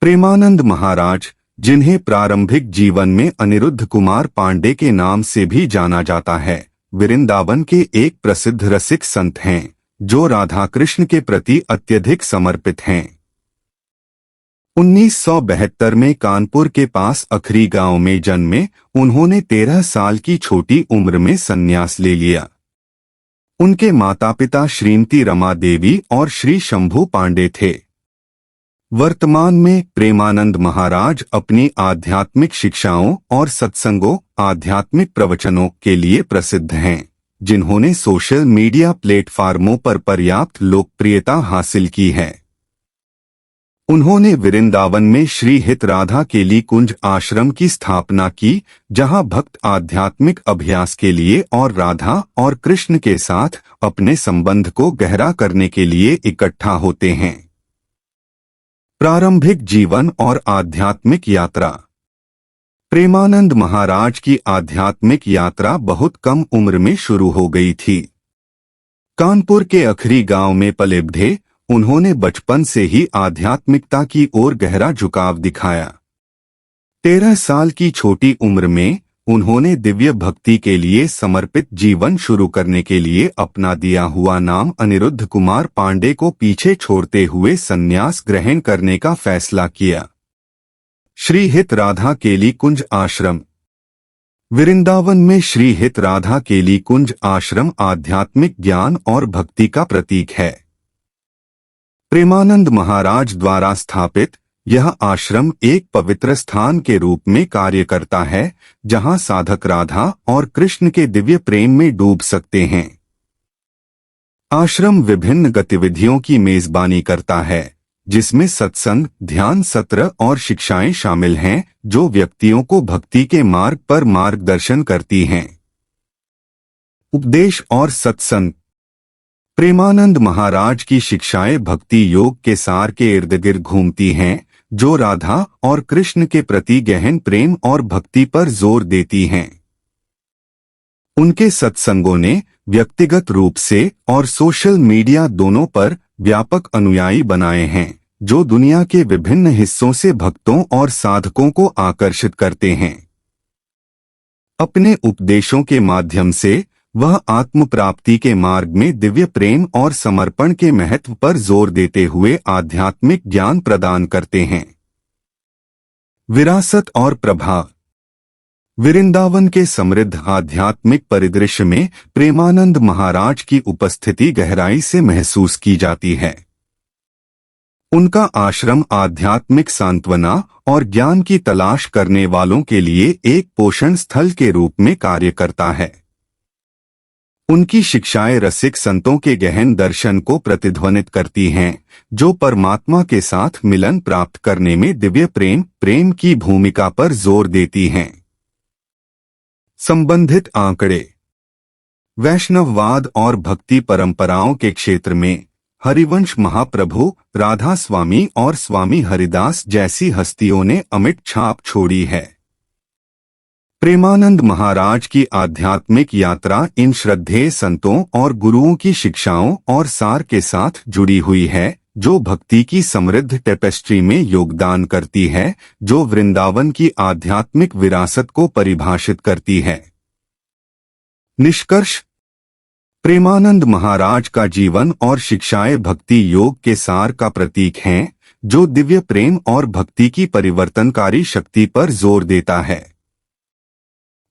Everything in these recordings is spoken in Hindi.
प्रेमानंद महाराज, जिन्हें प्रारंभिक जीवन में अनिरुद्ध कुमार पांडे के नाम से भी जाना जाता है, वृंदावन के एक प्रसिद्ध रसिक संत हैं, जो राधा कृष्ण के प्रति अत्यधिक समर्पित हैं। 1972 में कानपुर के पास अखरी गांव में जन्मे उन्होंने 13 साल की छोटी उम्र में संन्यास ले लिया। उनके माता पिता श्रीमती रमा देवी और श्री शंभू पांडे थे। वर्तमान में प्रेमानंद महाराज अपनी आध्यात्मिक शिक्षाओं और सत्संगों, आध्यात्मिक प्रवचनों के लिए प्रसिद्ध हैं, जिन्होंने सोशल मीडिया प्लेटफार्मों पर पर्याप्त लोकप्रियता हासिल की है। उन्होंने वृंदावन में श्री हित राधा केली कुंज आश्रम की स्थापना की, जहां भक्त आध्यात्मिक अभ्यास के लिए और राधा और कृष्ण के साथ अपने संबंध को गहरा करने के लिए इकट्ठा होते हैं। प्रारंभिक जीवन और आध्यात्मिक यात्रा। प्रेमानंद महाराज की आध्यात्मिक यात्रा बहुत कम उम्र में शुरू हो गई थी। कानपुर के अखरी गांव में पले बढ़े उन्होंने बचपन से ही आध्यात्मिकता की ओर गहरा झुकाव दिखाया। 13 साल की छोटी उम्र में उन्होंने दिव्य भक्ति के लिए समर्पित जीवन शुरू करने के लिए अपना दिया हुआ नाम अनिरुद्ध कुमार पांडे को पीछे छोड़ते हुए संन्यास ग्रहण करने का फैसला किया। श्री हित राधा केली कुंज आश्रम। वृंदावन में श्री हित राधा केली कुंज आश्रम आध्यात्मिक ज्ञान और भक्ति का प्रतीक है। प्रेमानंद महाराज द्वारा स्थापित यह आश्रम एक पवित्र स्थान के रूप में कार्य करता है, जहां साधक राधा और कृष्ण के दिव्य प्रेम में डूब सकते हैं। आश्रम विभिन्न गतिविधियों की मेजबानी करता है, जिसमें सत्संग, ध्यान सत्र और शिक्षाएं शामिल हैं, जो व्यक्तियों को भक्ति के मार्ग पर मार्गदर्शन करती हैं। उपदेश और सत्संग। प्रेमानंद महाराज की शिक्षाएं भक्ति योग के सार के इर्द गिर्द घूमती हैं, जो राधा और कृष्ण के प्रति गहन प्रेम और भक्ति पर जोर देती हैं। उनके सत्संगों ने व्यक्तिगत रूप से और सोशल मीडिया दोनों पर व्यापक अनुयायी बनाए हैं, जो दुनिया के विभिन्न हिस्सों से भक्तों और साधकों को आकर्षित करते हैं। अपने उपदेशों के माध्यम से वह आत्म प्राप्ति के मार्ग में दिव्य प्रेम और समर्पण के महत्व पर जोर देते हुए आध्यात्मिक ज्ञान प्रदान करते हैं। विरासत और प्रभाव। वृंदावन के समृद्ध आध्यात्मिक परिदृश्य में प्रेमानंद महाराज की उपस्थिति गहराई से महसूस की जाती है। उनका आश्रम आध्यात्मिक सांत्वना और ज्ञान की तलाश करने वालों के लिए एक पोषण स्थल के रूप में कार्य करता है। उनकी शिक्षाएं रसिक संतों के गहन दर्शन को प्रतिध्वनित करती हैं, जो परमात्मा के साथ मिलन प्राप्त करने में दिव्य प्रेम की भूमिका पर जोर देती हैं। संबंधित आंकड़े। वैष्णववाद और भक्ति परंपराओं के क्षेत्र में हरिवंश महाप्रभु, राधा स्वामी और स्वामी हरिदास जैसी हस्तियों ने अमिट छाप छोड़ी है। प्रेमानंद महाराज की आध्यात्मिक यात्रा इन श्रद्धेय संतों और गुरुओं की शिक्षाओं और सार के साथ जुड़ी हुई है, जो भक्ति की समृद्ध टेपेस्ट्री में योगदान करती है, जो वृंदावन की आध्यात्मिक विरासत को परिभाषित करती है। निष्कर्ष। प्रेमानंद महाराज का जीवन और शिक्षाएं भक्ति योग के सार का प्रतीक हैं, जो दिव्य प्रेम और भक्ति की परिवर्तनकारी शक्ति पर जोर देता है।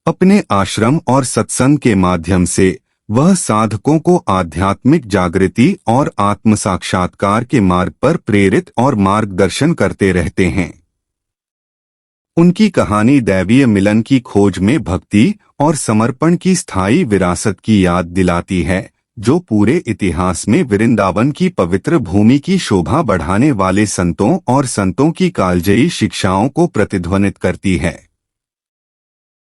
अपने आश्रम और सत्संग के माध्यम से वह साधकों को आध्यात्मिक जागृति और आत्म साक्षात्कार के मार्ग पर प्रेरित और मार्गदर्शन करते रहते हैं। उनकी कहानी दैवीय मिलन की खोज में भक्ति और समर्पण की स्थायी विरासत की याद दिलाती है, जो पूरे इतिहास में वृंदावन की पवित्र भूमि की शोभा बढ़ाने वाले संतों और संतों की कालजयी शिक्षाओं को प्रतिध्वनित करती है।